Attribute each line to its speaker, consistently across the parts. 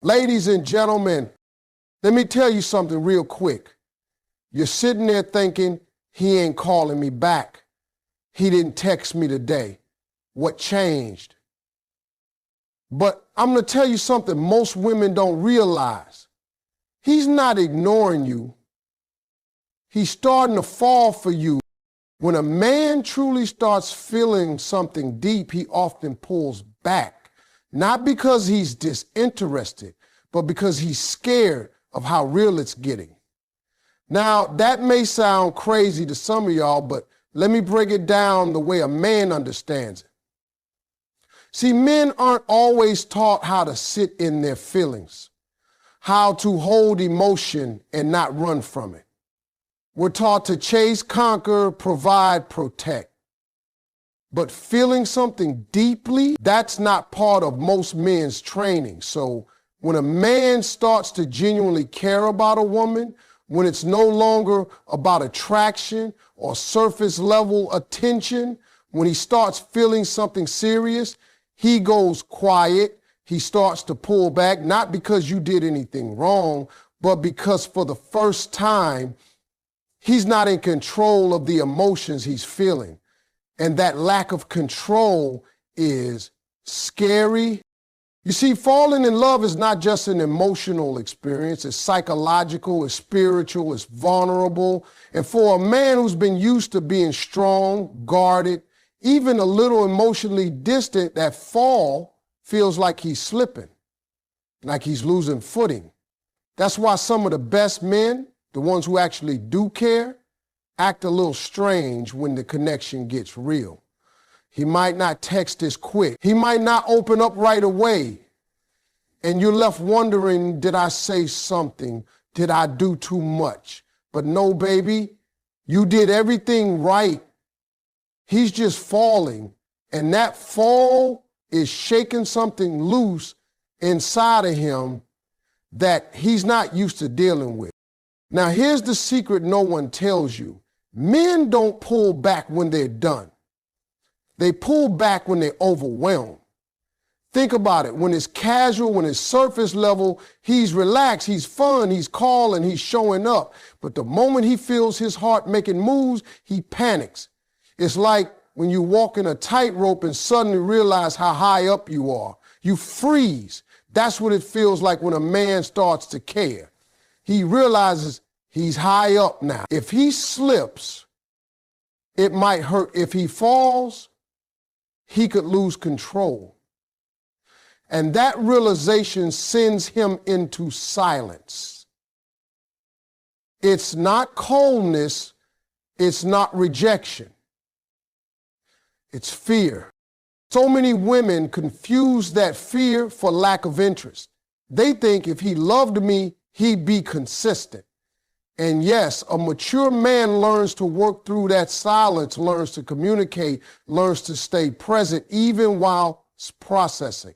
Speaker 1: Ladies and gentlemen, let me tell you something real quick. You're sitting there thinking, he ain't calling me back. He didn't text me today. What changed? But I'm going to tell you something most women don't realize. He's not ignoring you. He's starting to fall for you. When a man truly starts feeling something deep, he often pulls back. Not because he's disinterested, but because he's scared of how real it's getting. Now, that may sound crazy to some of y'all, but let me break it down the way a man understands it. See, men aren't always taught how to sit in their feelings, how to hold emotion and not run from it. We're taught to chase, conquer, provide, protect. But feeling something deeply, that's not part of most men's training. So when a man starts to genuinely care about a woman, when it's no longer about attraction or surface level attention, when he starts feeling something serious, he goes quiet. He starts to pull back, not because you did anything wrong, but because for the first time, he's not in control of the emotions he's feeling. And that lack of control is scary. You see, falling in love is not just an emotional experience. It's psychological, it's spiritual, it's vulnerable. And for a man who's been used to being strong, guarded, even a little emotionally distant, that fall feels like he's slipping, like he's losing footing. That's why some of the best men, the ones who actually do care, act a little strange when the connection gets real. He might not text as quick. He might not open up right away. And you're left wondering, did I say something? Did I do too much? But no, baby, you did everything right. He's just falling. And that fall is shaking something loose inside of him that he's not used to dealing with. Now, here's the secret no one tells you. Men don't pull back when they're done. They pull back when they're overwhelmed. Think about it. When it's casual, when it's surface level, he's relaxed, he's fun, he's calling, he's showing up. But the moment he feels his heart making moves, he panics. It's like when you walk in a tightrope and suddenly realize how high up you are. You freeze. That's what it feels like when a man starts to care. He realizes he's high up now. If he slips, it might hurt. If he falls, he could lose control. And that realization sends him into silence. It's not coldness. It's not rejection. It's fear. So many women confuse that fear for lack of interest. They think if he loved me, he'd be consistent. And yes, a mature man learns to work through that silence, learns to communicate, learns to stay present even while processing.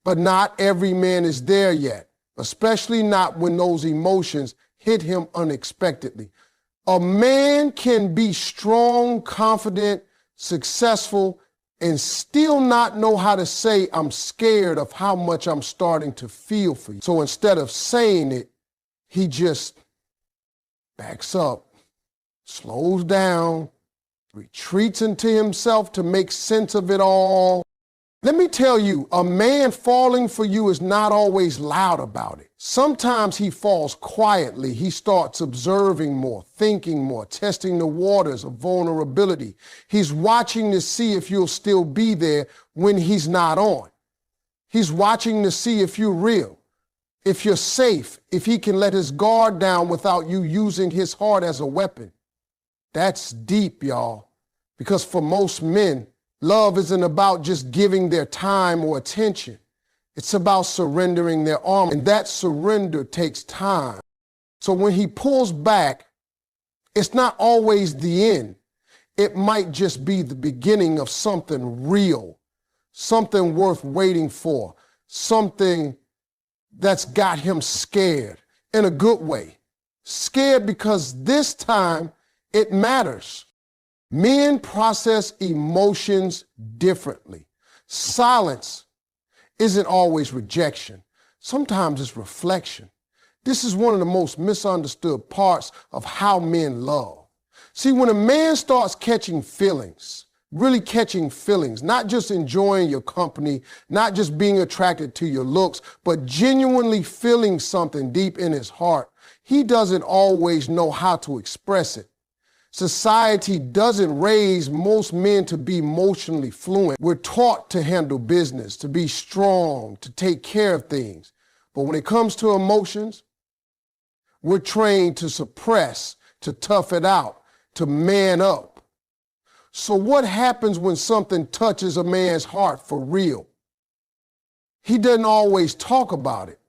Speaker 1: But not every man is there yet, especially not when those emotions hit him unexpectedly. A man can be strong, confident, successful, and still not know how to say, I'm scared of how much I'm starting to feel for you. So instead of saying it, he just backs up, slows down, retreats into himself to make sense of it all. Let me tell you, a man falling for you is not always loud about it. Sometimes he falls quietly. He starts observing more, thinking more, testing the waters of vulnerability. He's watching to see if you'll still be there when he's not on. He's watching to see if you're real, if you're safe, if he can let his guard down without you using his heart as a weapon. That's deep, y'all, because for most men, love isn't about just giving their time or attention. It's about surrendering their armor, and that surrender takes time. So when he pulls back, it's not always the end. It might just be the beginning of something real, something worth waiting for, something that's got him scared in a good way. Scared because this time it matters. Men process emotions differently. Silence isn't always rejection. Sometimes it's reflection. This is one of the most misunderstood parts of how men love. See, when a man starts catching feelings, really catching feelings, not just enjoying your company, not just being attracted to your looks, but genuinely feeling something deep in his heart, he doesn't always know how to express it. Society doesn't raise most men to be emotionally fluent. We're taught to handle business, to be strong, to take care of things. But when it comes to emotions, we're trained to suppress, to tough it out, to man up. So what happens when something touches a man's heart for real? He doesn't always talk about it.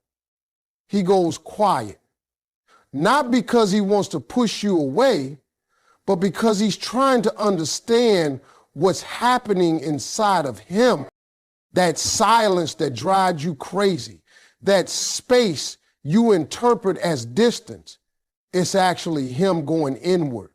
Speaker 1: He goes quiet. Not because he wants to push you away, but because he's trying to understand what's happening inside of him. That silence that drives you crazy, that space you interpret as distance, it's actually him going inward.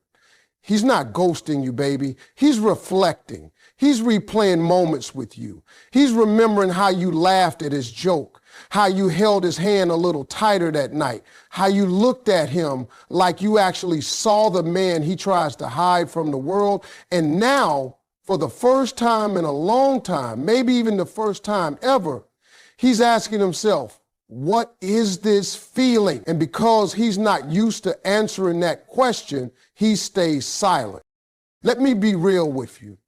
Speaker 1: He's not ghosting you, baby. He's reflecting. He's replaying moments with you. He's remembering how you laughed at his joke, how you held his hand a little tighter that night, how you looked at him like you actually saw the man he tries to hide from the world. And now, for the first time in a long time, maybe even the first time ever, he's asking himself, what is this feeling? And because he's not used to answering that question, he stays silent. Let me be real with you.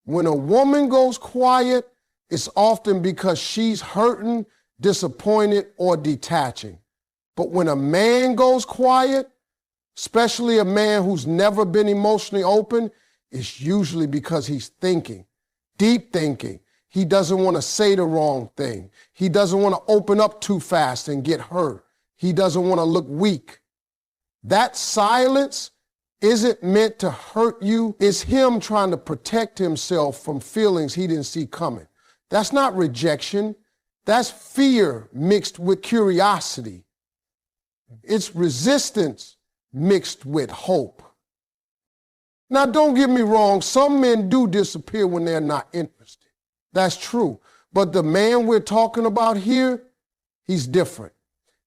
Speaker 1: When a woman goes quiet, it's often because she's hurting, disappointed, or detaching. But when a man goes quiet, especially a man who's never been emotionally open, it's usually because he's thinking, deep thinking. He doesn't want to say the wrong thing. He doesn't want to open up too fast and get hurt. He doesn't want to look weak. That silence isn't meant to hurt you. It's him trying to protect himself from feelings he didn't see coming. That's not rejection. That's fear mixed with curiosity. It's resistance mixed with hope. Now, don't get me wrong. Some men do disappear when they're not interested. That's true. But the man we're talking about here, he's different.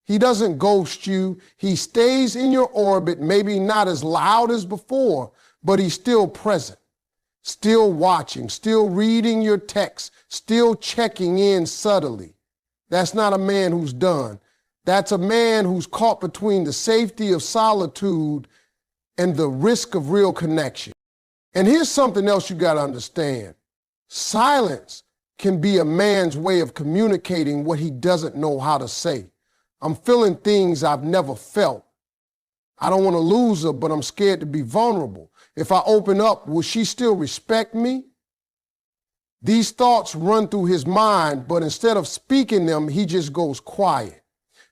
Speaker 1: He doesn't ghost you. He stays in your orbit, maybe not as loud as before, but he's still present, still watching, still reading your texts, still checking in subtly. That's not a man who's done. That's a man who's caught between the safety of solitude and the risk of real connection. And here's something else you got to understand. Silence can be a man's way of communicating what he doesn't know how to say. I'm feeling things I've never felt. I don't want to lose her, but I'm scared to be vulnerable. If I open up, will she still respect me? These thoughts run through his mind, but instead of speaking them, he just goes quiet.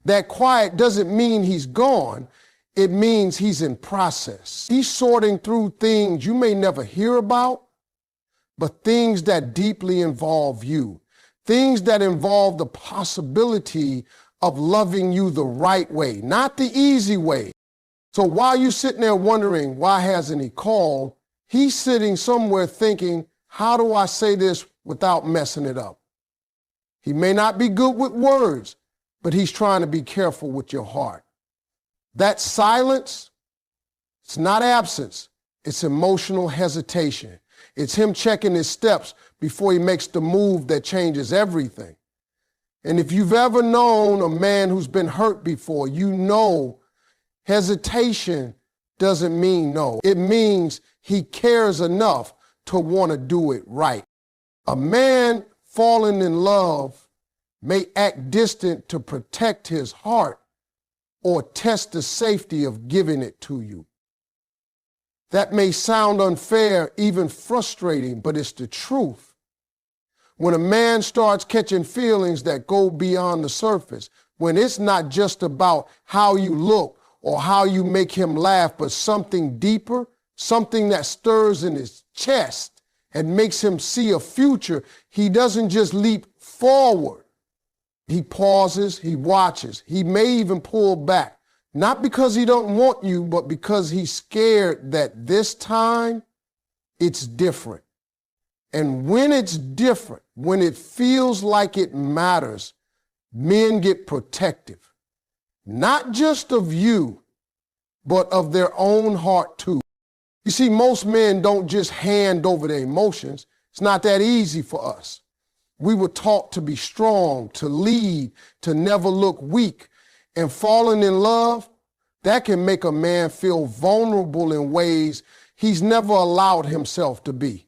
Speaker 1: That quiet doesn't mean he's gone. It means he's in process. He's sorting through things you may never hear about, but things that deeply involve you, things that involve the possibility of loving you the right way, not the easy way. So while you're sitting there wondering, why hasn't he called? He's sitting somewhere thinking, how do I say this without messing it up? He may not be good with words, but he's trying to be careful with your heart. That silence, it's not absence, it's emotional hesitation. It's him checking his steps before he makes the move that changes everything. And if you've ever known a man who's been hurt before, you know hesitation doesn't mean no. It means he cares enough to want to do it right. A man falling in love may act distant to protect his heart or test the safety of giving it to you. That may sound unfair, even frustrating, but it's the truth. When a man starts catching feelings that go beyond the surface, when it's not just about how you look or how you make him laugh, but something deeper, something that stirs in his chest and makes him see a future, he doesn't just leap forward. He pauses, he watches, he may even pull back. Not because he don't want you, but because he's scared that this time it's different. And when it's different, when it feels like it matters, Men get protective, not just of you, but of their own heart too. You see, most men don't just hand over their emotions. It's not that easy for us. We were taught to be strong, to lead, to never look weak. And falling in love, that can make a man feel vulnerable in ways he's never allowed himself to be.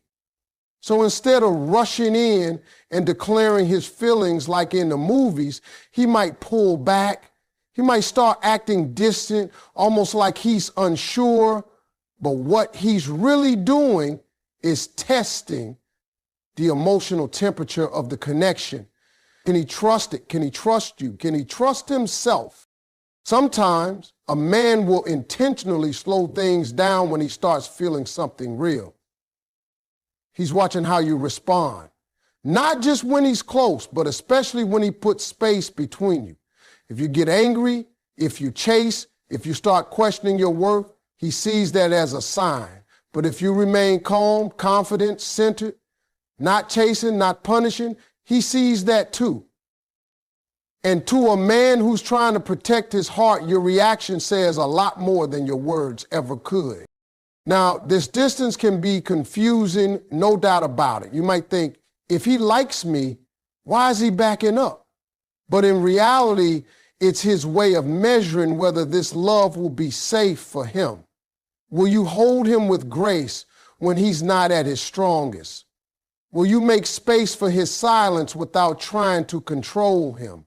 Speaker 1: So instead of rushing in and declaring his feelings like in the movies, he might pull back. He might start acting distant, almost like he's unsure. But what he's really doing is testing the emotional temperature of the connection. Can he trust it? Can he trust you? Can he trust himself? Sometimes a man will intentionally slow things down when he starts feeling something real. He's watching how you respond, not just when he's close, but especially when he puts space between you. If you get angry, if you chase, if you start questioning your worth, he sees that as a sign. But if you remain calm, confident, centered, not chasing, not punishing, he sees that too. And to a man who's trying to protect his heart, your reaction says a lot more than your words ever could. Now, this distance can be confusing, no doubt about it. You might think, if he likes me, why is he backing up? But in reality, it's his way of measuring whether this love will be safe for him. Will you hold him with grace when he's not at his strongest? Will you make space for his silence without trying to control him?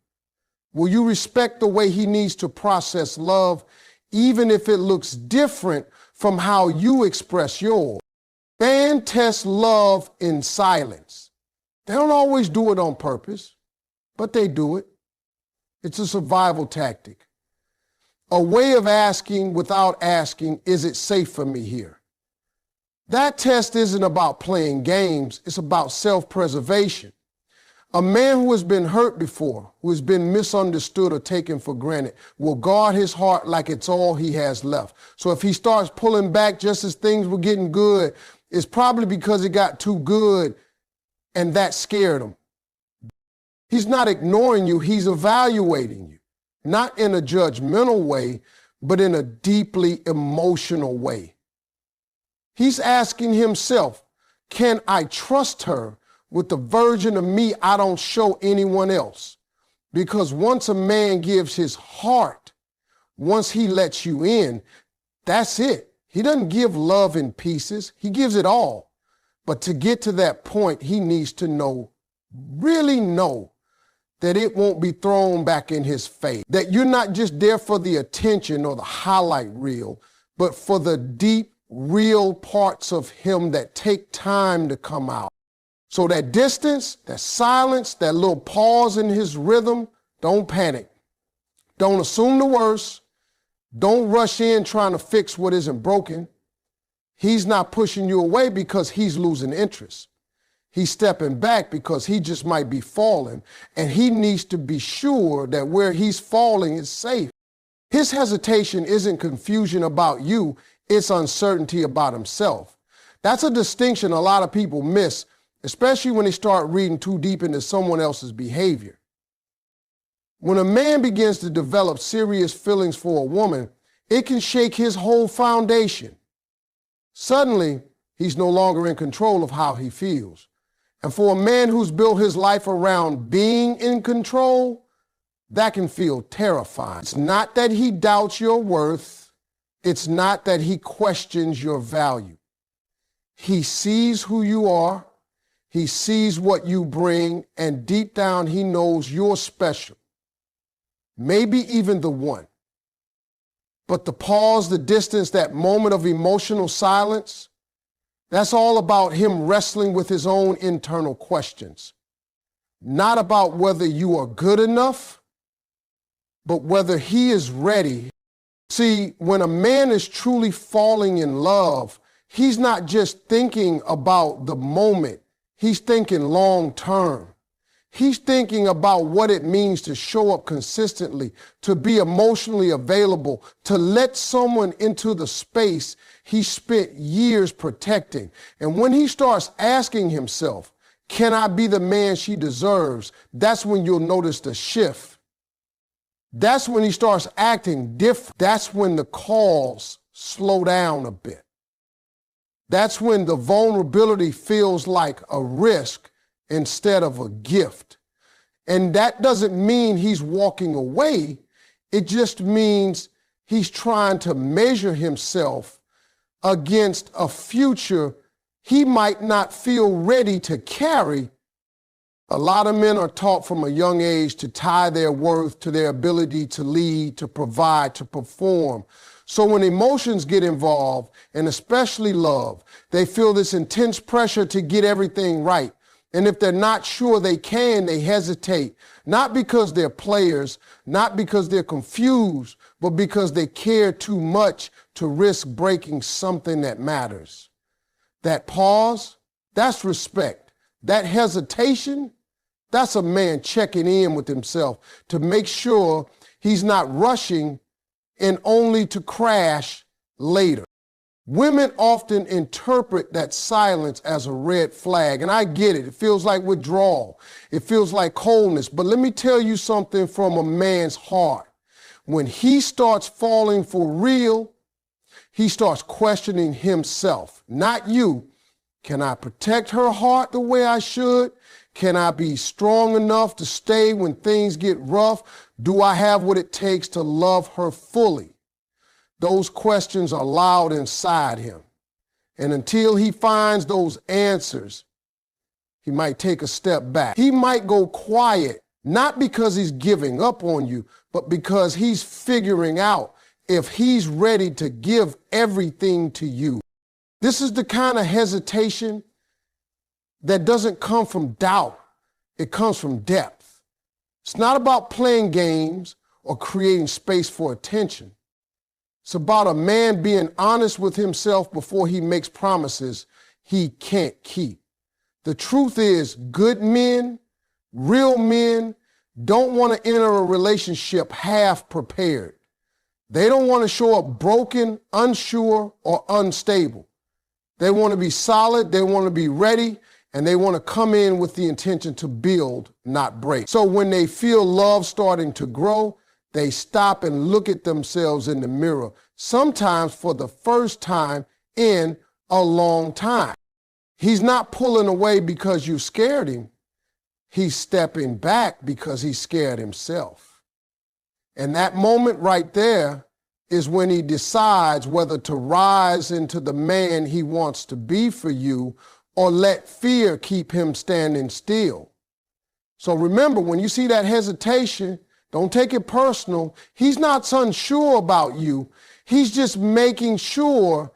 Speaker 1: Will you respect the way he needs to process love, even if it looks different from how you express yours? Men test love in silence. They don't always do it on purpose, but they do it. It's a survival tactic. A way of asking without asking, is it safe for me here? That test isn't about playing games. It's about self-preservation. A man who has been hurt before, who has been misunderstood or taken for granted, will guard his heart like it's all he has left. So if he starts pulling back just as things were getting good, it's probably because it got too good and that scared him. He's not ignoring you, he's evaluating you. Not in a judgmental way, but in a deeply emotional way. He's asking himself, can I trust her with the version of me I don't show anyone else? Because once a man gives his heart, once he lets you in, that's it. He doesn't give love in pieces. He gives it all. But to get to that point, he needs to know, really know, that it won't be thrown back in his face. That you're not just there for the attention or the highlight reel, but for the deep, real parts of him that take time to come out. So that distance, that silence, that little pause in his rhythm, don't panic. Don't assume the worst. Don't rush in trying to fix what isn't broken. He's not pushing you away because he's losing interest. He's stepping back because he just might be falling, and he needs to be sure that where he's falling is safe. His hesitation isn't confusion about you, it's uncertainty about himself. That's a distinction a lot of people miss, especially when they start reading too deep into someone else's behavior. When a man begins to develop serious feelings for a woman, it can shake his whole foundation. Suddenly, he's no longer in control of how he feels. And for a man who's built his life around being in control, that can feel terrifying. It's not that he doubts your worth. It's not that he questions your value. He sees who you are. He sees what you bring. And deep down, he knows you're special. Maybe even the one. But the pause, the distance, that moment of emotional silence, that's all about him wrestling with his own internal questions. Not about whether you are good enough, but whether he is ready. See, when a man is truly falling in love, he's not just thinking about the moment. He's thinking long term. He's thinking about what it means to show up consistently, to be emotionally available, to let someone into the space he spent years protecting. And when he starts asking himself, Can I be the man she deserves? That's when you'll notice the shift. That's when he starts acting different. That's when the calls slow down a bit. That's when the vulnerability feels like a risk instead of a gift. And that doesn't mean he's walking away. It just means he's trying to measure himself against a future he might not feel ready to carry. A lot of men are taught from a young age to tie their worth to their ability to lead, to provide, to perform. So when emotions get involved, and especially love, they feel this intense pressure to get everything right. And if they're not sure they can, they hesitate, not because they're players, not because they're confused, but because they care too much to risk breaking something that matters. That pause, that's respect. That hesitation, that's a man checking in with himself to make sure he's not rushing and only to crash later. Women often interpret that silence as a red flag, and I get it. It feels like withdrawal. It feels like coldness. But let me tell you something from a man's heart. When he starts falling for real, he starts questioning himself, not you. Can I protect her heart the way I should? Can I be strong enough to stay when things get rough? Do I have what it takes to love her fully? Those questions are loud inside him. And until he finds those answers, he might take a step back. He might go quiet, not because he's giving up on you, but because he's figuring out if he's ready to give everything to you. This is the kind of hesitation that doesn't come from doubt. It comes from depth. It's not about playing games or creating space for attention. It's about a man being honest with himself before he makes promises he can't keep. The truth is, good men, real men, don't want to enter a relationship half prepared. They don't want to show up broken, unsure, or unstable. They want to be solid, they want to be ready, and they want to come in with the intention to build, not break. So when they feel love starting to grow, they stop and look at themselves in the mirror, sometimes for the first time in a long time. He's not pulling away because you scared him. He's stepping back because he scared himself. And that moment right there is when he decides whether to rise into the man he wants to be for you or let fear keep him standing still. So remember, when you see that hesitation, don't take it personal. He's not unsure about you. He's just making sure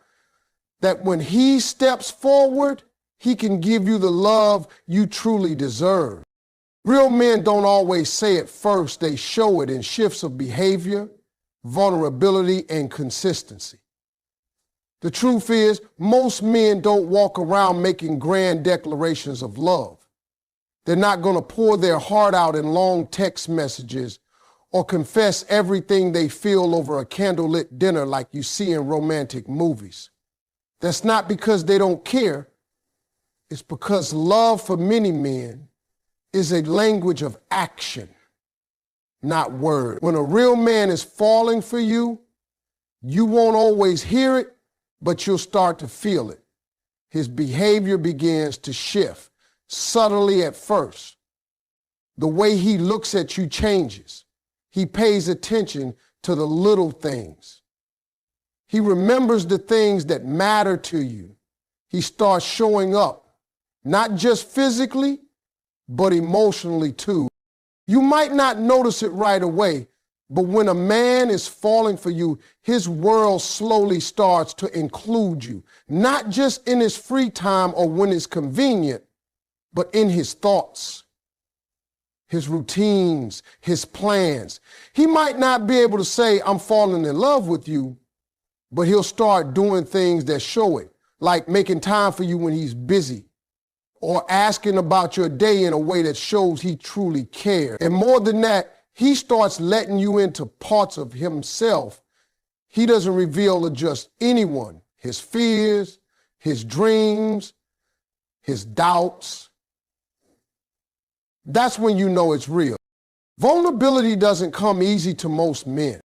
Speaker 1: that when he steps forward, he can give you the love you truly deserve. Real men don't always say it first. They show it in shifts of behavior, vulnerability, and consistency. The truth is, most men don't walk around making grand declarations of love. They're not going to pour their heart out in long text messages or confess everything they feel over a candlelit dinner like you see in romantic movies. That's not because they don't care. It's because love for many men is a language of action, not word. When a real man is falling for you, you won't always hear it, but you'll start to feel it. His behavior begins to shift, subtly at first. The way he looks at you changes. He pays attention to the little things. He remembers the things that matter to you. He starts showing up, not just physically, but emotionally too. You might not notice it right away, but when a man is falling for you, his world slowly starts to include you, not just in his free time or when it's convenient, but in his thoughts, his routines, his plans. He might not be able to say, I'm falling in love with you, but he'll start doing things that show it, like making time for you when he's busy, or asking about your day in a way that shows he truly cares. And more than that, he starts letting you into parts of himself he doesn't reveal to just anyone. His fears, his dreams, his doubts, That's when you know it's real. Vulnerability doesn't come easy to most men.